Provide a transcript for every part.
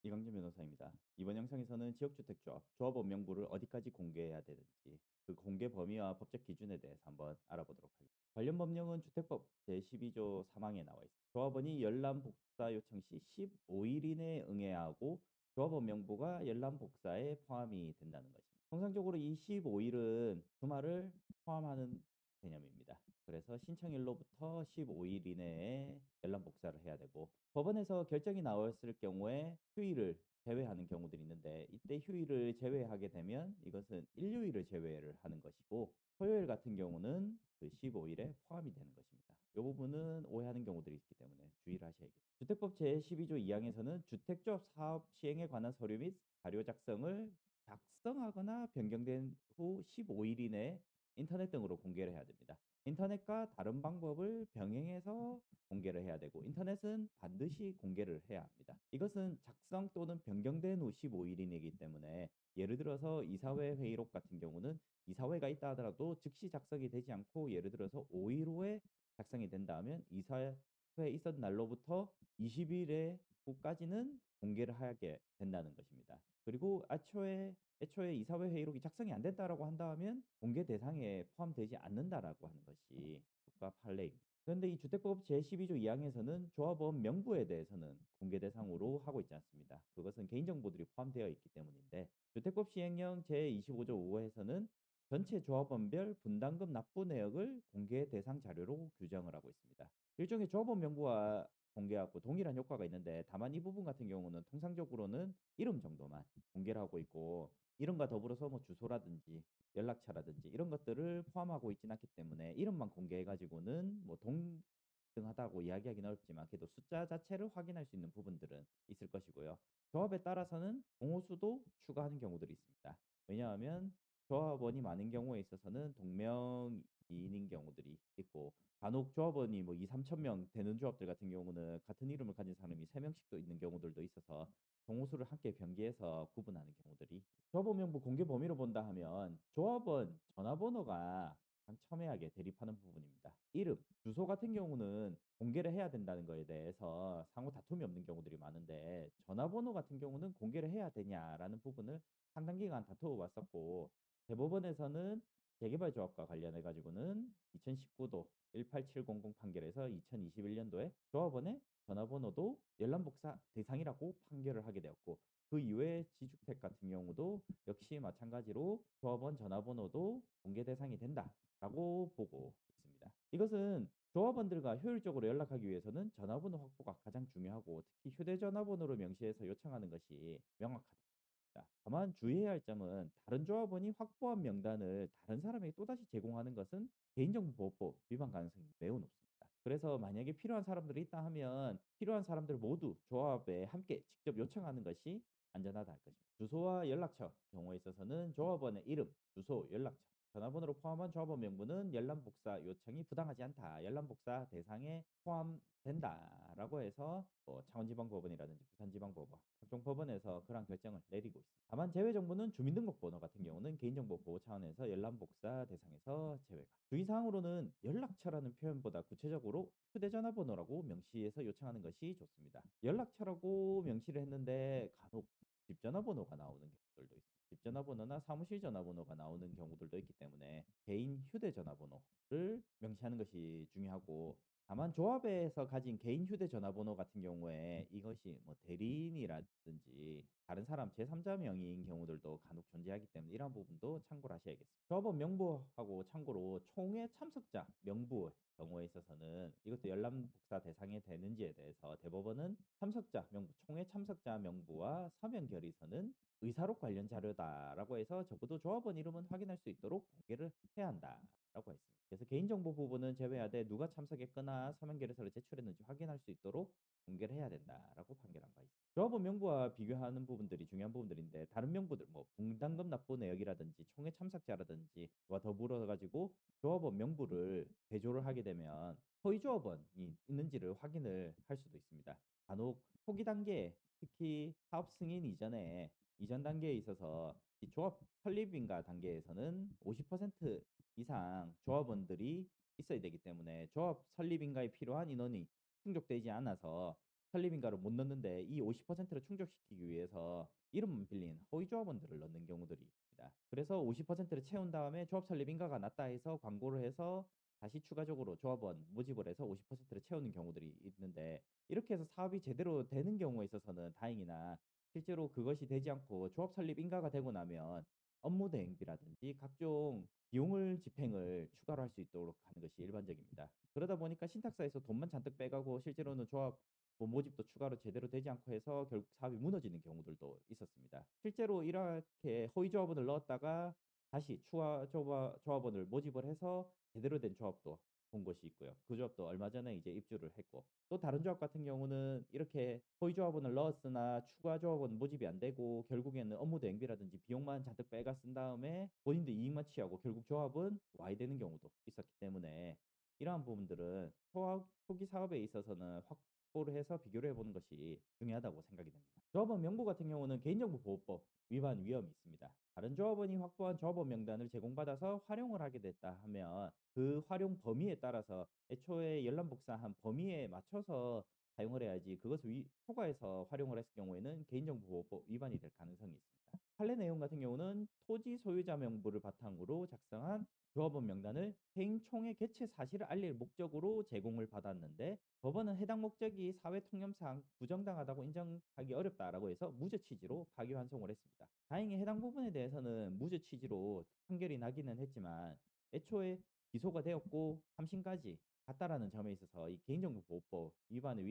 이강진 변호사입니다. 이번 영상에서는 지역주택조합, 조합원 명부를 어디까지 공개해야 되는지, 그 공개 범위와 법적 기준에 대해서 한번 알아보도록 하겠습니다. 관련 법령은 주택법 제12조 3항에 나와 있습니다. 조합원이 열람 복사 요청 시 15일 이내에 응해야 하고 조합원 명부가 열람 복사에 포함이 된다는 것입니다. 통상적으로 이 15일은 주말을 포함하는 개념입니다. 그래서 신청일로부터 15일 이내에 열람 복사를 해야 되고 법원에서 결정이 나왔을 경우에 휴일을 제외하는 경우들이 있는데 이때 휴일을 제외하게 되면 이것은 일요일을 제외를 하는 것이고 토요일 같은 경우는 그 15일에 포함이 되는 것입니다. 이 부분은 오해하는 경우들이 있기 때문에 주의를 하셔야겠죠. 주택법 제12조 2항에서는 주택조합 사업 시행에 관한 서류 및 자료 작성을 작성하거나 변경된 후 15일 이내에 인터넷 등으로 공개를 해야 됩니다. 인터넷과 다른 방법을 병행해서 공개를 해야 되고 인터넷은 반드시 공개를 해야 합니다. 이것은 작성 또는 변경된 후 15일이기 때문에 예를 들어서 이사회 회의록 같은 경우는 이사회가 있다 하더라도 즉시 작성이 되지 않고 예를 들어서 5일 후에 작성이 된다면 이사회에 있었던 날로부터 20일에 후까지는 공개를 하게 된다는 것입니다. 그리고 애초에 이사회 회의록이 작성이 안 됐다라고 한다면 공개 대상에 포함되지 않는다라고 하는 것이 법과 판례입니다. 그런데 이 주택법 제12조 2항에서는 조합원 명부에 대해서는 공개 대상으로 하고 있지 않습니다. 그것은 개인정보들이 포함되어 있기 때문인데 주택법 시행령 제25조 5호에서는 전체 조합원별 분담금 납부 내역을 공개 대상 자료로 규정을 하고 있습니다. 일종의 조합원 명부와 공개하고 동일한 효과가 있는데 다만 이 부분 같은 경우는 통상적으로는 이름 정도만 공개를 하고 있고 이름과 더불어서 뭐 주소라든지 연락처라든지 이런 것들을 포함하고 있지는 않기 때문에 이름만 공개해 가지고는 뭐 동등하다고 이야기하기는 어렵지만 그래도 숫자 자체를 확인할 수 있는 부분들은 있을 것이고요. 조합에 따라서는 동호수도 추가하는 경우들이 있습니다. 왜냐하면 조합원이 많은 경우에 있어서는 동명이인인 경우들이 있고 간혹 조합원이 뭐 2-3천 명 되는 조합들 같은 경우는 같은 이름을 가진 사람이 3명씩도 있는 경우들도 있어서 동호수를 함께 병기해서 구분하는 경우들이 조합원 명부 공개 범위로 본다 하면 조합원 전화번호가 가장 첨예하게 대립하는 부분입니다. 이름, 주소 같은 경우는 공개를 해야 된다는 거에 대해서 상호 다툼이 없는 경우들이 많은데 전화번호 같은 경우는 공개를 해야 되냐라는 부분을 상당 기간 다투어 왔었고 대법원에서는 재개발조합과 관련해 가지고는 2019도 18700 판결에서 2021년도에 조합원의 전화번호도 열람복사 대상이라고 판결을 하게 되었고 그 이외에 지주택 같은 경우도 역시 마찬가지로 조합원 전화번호도 공개 대상이 된다라고 보고 있습니다. 이것은 조합원들과 효율적으로 연락하기 위해서는 전화번호 확보가 가장 중요하고 특히 휴대전화번호로 명시해서 요청하는 것이 명확하다. 다만 주의해야 할 점은 다른 조합원이 확보한 명단을 다른 사람에게 또다시 제공하는 것은 개인정보보호법 위반 가능성이 매우 높습니다. 그래서 만약에 필요한 사람들이 있다 하면 필요한 사람들 모두 조합에 함께 직접 요청하는 것이 안전하다 할 것입니다. 주소와 연락처 경우에 있어서는 조합원의 이름, 주소, 연락처, 전화번호를 포함한 조합원 명부는 열람 복사 요청이 부당하지 않다. 열람 복사 대상에 포함된다라고 해서 창원지방법원이라든지 부산지방법원 각종 법원에서 그러한 결정을 내리고 있습니다. 다만 제외 정보는 주민등록번호 같은 경우는 개인정보 보호 차원에서 열람 복사 대상에서 제외가. 주의사항으로는 연락처라는 표현보다 구체적으로 휴대전화번호라고 명시해서 요청하는 것이 좋습니다. 연락처라고 명시를 했는데 간혹 집 전화번호가 나오는 경우들도 있습니다. 집 전화번호나 사무실 전화번호가 나오는 경우들도 있기 때문에 개인 휴대전화번호를 명시하는 것이 중요하고 다만 조합에서 가진 개인 휴대전화번호 같은 경우에 이것이 뭐 대리인이라든지 다른 사람 제3자 명의인 경우들도 간혹 존재하기 때문에 이러한 부분도 참고를 하셔야겠습니다. 조합원 명부하고 참고로 총회 참석자 명부 경우에 있어서는 이것도 열람 복사 대상이 되는지에 대해서 대법원은 참석자 명부, 총회 참석자 명부와 서면 결의서는 의사록 관련 자료다라고 해서 적어도 조합원 이름은 확인할 수 있도록 공개를 해야 한다라고 했습니다. 그래서 개인정보 부분은 제외하되 누가 참석했거나 서면 결의서를 제출했는지 확인할 수 있도록 공개를 해야 된다라고 판결한 바 있습니다. 조합원 명부와 비교하는 부분들이 중요한 부분들인데 다른 명부들 뭐 분담금 납부 내역이라든지 총회 참석자라든지와 더불어 가지고 조합원 명부를 대조를 하게 되면 허위 조합원이 있는지를 확인을 할 수도 있습니다. 간혹 초기 단계에 특히 사업 승인 이전에 이전 단계에 있어서 이 조합 설립인가 단계에서는 50% 이상 조합원들이 있어야 되기 때문에 조합 설립인가에 필요한 인원이 충족되지 않아서 설립인가를 못 넣는데 이 50%를 충족시키기 위해서 이름만 빌린 허위 조합원들을 넣는 경우들이 있습니다. 그래서 50%를 채운 다음에 조합 설립 인가가 났다 해서 광고를 해서 다시 추가적으로 조합원 모집을 해서 50%를 채우는 경우들이 있는데, 이렇게 해서 사업이 제대로 되는 경우에 있어서는 다행이나 실제로 그것이 되지 않고 조합 설립 인가가 되고 나면 업무 대행비라든지 각종 비용을 집행을 추가로 할 수 있도록 하는 것이 일반적입니다. 그러다 보니까 신탁사에서 돈만 잔뜩 빼가고 실제로는 조합 뭐 모집도 추가로 제대로 되지 않고 해서 결국 사업이 무너지는 경우들도 있었습니다. 실제로 이렇게 허위 조합원을 넣었다가 다시 추가 조합원을 모집을 해서 제대로 된 조합도 본 것이 있고요. 그 조합도 얼마 전에 이제 입주를 했고, 또 다른 조합 같은 경우는 이렇게 허위 조합원을 넣었으나 추가 조합원 모집이 안 되고 결국에는 업무 대행비라든지 비용만 잔뜩 빼가 쓴 다음에 본인들 이익만 취하고 결국 조합은 와야 되는 경우도 있었기 때문에, 이러한 부분들은 초기 사업에 있어서는 확보를 해서 비교를 해 보는 것이 중요하다고 생각이 됩니다. 조합원 명부 같은 경우는 개인정보보호법 위반 위험이 있습니다. 다른 조합원이 확보한 조합원 명단을 제공받아서 활용을 하게 됐다 하면 그 활용 범위에 따라서 애초에 열람복사한 범위에 맞춰서 사용을 해야지, 그것을 초과해서 활용을 했을 경우에는 개인정보보호법 위반이 될 가능성이 있습니다. 판례 내용 같은 경우는 토지 소유자 명부를 바탕으로 작성한 조합원 명단을 행총의 개최 사실을 알릴 목적으로 제공을 받았는데, 법원은 해당 목적이 사회 통념상 부정당하다고 인정하기 어렵다라고 해서 무죄 취지로 파기환송을 했습니다. 다행히 해당 부분에 대해서는 무죄 취지로 판결이 나기는 했지만 애초에 기소가 되었고 3심까지 갔다라는 점에 있어서 이 개인정보보호법 위반의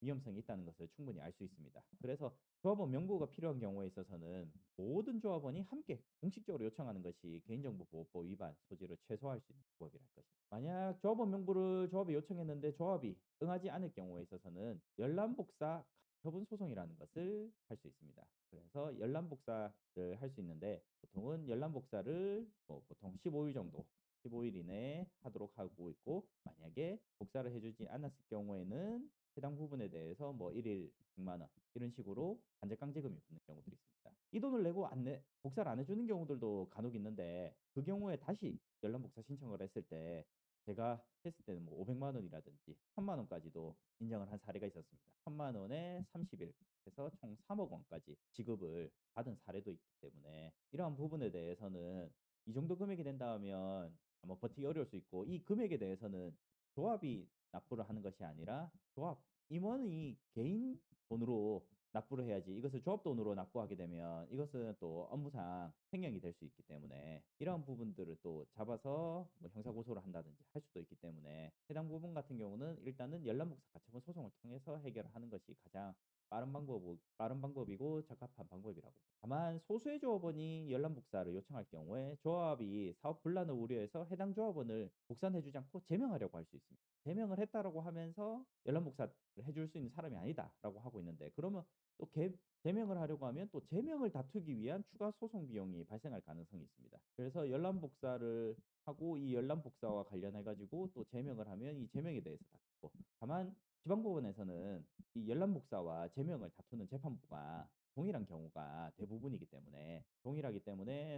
위험성이 있다는 것을 충분히 알 수 있습니다. 그래서 조합원 명부가 필요한 경우에 있어서는 모든 조합원이 함께 공식적으로 요청하는 것이 개인정보보호법 위반 소지를 최소화할 수 있는 방법이랄 것입니다. 만약 조합원 명부를 조합에 요청했는데 조합이 응하지 않을 경우에 있어서는 열람복사 가처분 소송이라는 것을 할 수 있습니다. 그래서 열람복사를 할 수 있는데, 보통은 열람복사를 보통 15일 정도 15일 이내에 하도록 하고 있고, 만약에 복사를 해 주지 않았을 경우에는 해당 부분에 대해서 뭐 1일 100만 원 이런 식으로 간접강제금이 붙는 경우들이 있습니다. 이 돈을 내고 복사를 안 해 주는 경우들도 간혹 있는데, 그 경우에 다시 열람 복사 신청을 했을 때 제가 했을 때는 뭐 500만 원이라든지 1000만 원까지도 인정을 한 사례가 있었습니다. 1000만 원에 30일 해서 총 3억 원까지 지급을 받은 사례도 있기 때문에, 이러한 부분에 대해서는 이 정도 금액이 된다면 아마 버티기 어려울 수 있고, 이 금액에 대해서는 조합이 납부를 하는 것이 아니라 조합 임원이 개인 돈으로 납부를 해야지, 이것을 조합 돈으로 납부하게 되면 이것은 또 업무상 횡령이 될 수 있기 때문에 이러한 부분들을 또 잡아서 뭐 형사 고소를 한다든지 할 수도 있기 때문에, 해당 부분 같은 경우는 일단은 열람복사 가처분 소송을 통해서 해결하는 것이 가장 빠른 방법이고 적합한 방법이라고. 다만 소수의 조합원이 열람 복사를 요청할 경우에 조합이 사업 분란을 우려해서 해당 조합원을 복사해 주지 않고 제명하려고 할 수 있습니다. 제명을 했다라고 하면서 열람 복사를 해줄 수 있는 사람이 아니다라고 하고 있는데, 그러면 또 제명을 하려고 하면 또 제명을 다투기 위한 추가 소송 비용이 발생할 가능성이 있습니다. 그래서 열람 복사를 하고 이 열람 복사와 관련해 가지고 또 제명을 하면 이 제명에 대해서 다투고, 다만 지방법원에서는 이 열람 복사와 제명을 다투는 재판부가 동일한 경우가 대부분이기 때문에,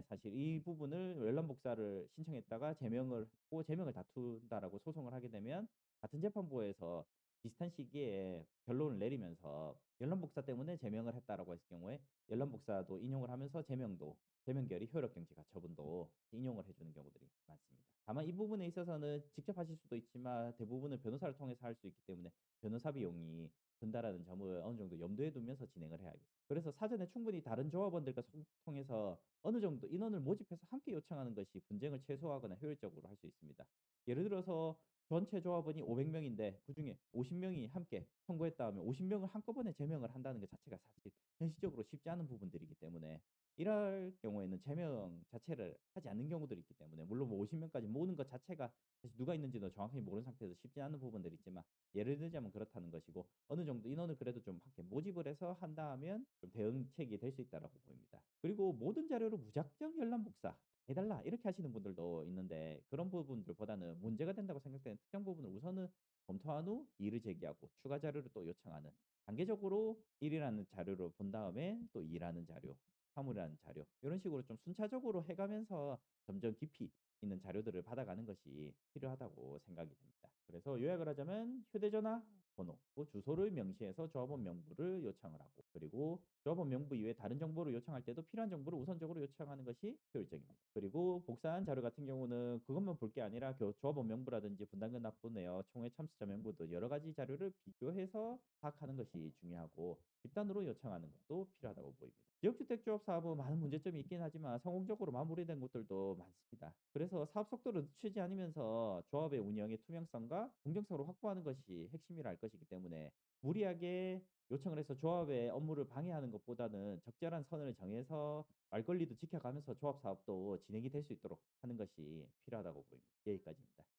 사실 이 부분을 열람 복사를 신청했다가 제명을 하고 제명을 다툰다라고 소송을 하게 되면 같은 재판부에서 비슷한 시기에 결론을 내리면서 열람 복사 때문에 제명을 했다라고 했을 경우에 열람 복사도 인용을 하면서 제명결의 효력 정지 가처분도 인용을 해 주는 경우들이 많습니다. 다만 이 부분에 있어서는 직접 하실 수도 있지만 대부분은 변호사를 통해서 할 수 있기 때문에 변호사 비용이 든다라는 점을 어느 정도 염두에 두면서 진행을 해야겠습니다. 그래서 사전에 충분히 다른 조합원들과 소통해서 어느 정도 인원을 모집해서 함께 요청하는 것이 분쟁을 최소화하거나 효율적으로 할 수 있습니다. 예를 들어서 전체 조합원이 500명인데 그중에 50명이 함께 청구했다 하면 50명을 한꺼번에 제명을 한다는 것 자체가 사실 현실적으로 쉽지 않은 부분들이기 때문에, 이럴 경우에는 제명 자체를 하지 않는 경우들이 있기 때문에, 물론 뭐 50명까지 모으는 것 자체가 사실 누가 있는지도 정확하게 모르는 상태에서 쉽지 않은 부분들이 있지만, 예를 들자면 그렇다는 것이고, 어느 정도 인원을 그래도 좀 함께 모집을 해서 한다 하면 좀 대응책이 될 수 있다라고 보입니다. 그리고 모든 자료를 무작정 열람 복사 해 달라 이렇게 하시는 분들도 있는데, 그런 부분들보다는 문제가 된다고 생각되는 특정 부분을 우선은 검토한 후 이의를 제기하고 추가 자료를 또 요청하는, 단계적으로 1이라는 자료를 본 다음에 또 2라는 자료, 3이라는 자료, 이런 식으로 좀 순차적으로 해 가면서 점점 깊이 있는 자료들을 받아가는 것이 필요하다고 생각이 됩니다. 그래서 요약을 하자면 휴대전화 번호, 그 주소를 명시해서 조합원 명부를 요청을 하고 그리고 조합원 명부 이외에 다른 정보를 요청할 때도 필요한 정보를 우선적으로 요청하는 것이 효율적입니다. 그리고 복사한 자료 같은 경우는 그것만 볼 게 아니라 조합원 명부라든지 분담금 납부 내역, 총회 참석자 명부도 여러 가지 자료를 비교해서 파악하는 것이 중요하고 집단으로 요청하는 것도 필요하다고 보입니다. 지역주택 조합 사업은 많은 문제점이 있긴 하지만 성공적으로 마무리된 곳들도 많습니다. 그래서 사업 속도를 늦추지 않으면서 조합의 운영의 투명성과 공정성을 확보하는 것이 핵심이라 할 것이기 때문에 무리하게 요청을 해서 조합의 업무를 방해하는 것보다는 적절한 선을 정해서 말 권리도 지켜가면서 조합 사업도 진행이 될 수 있도록 하는 것이 필요하다고 보입니다. 여기까지입니다.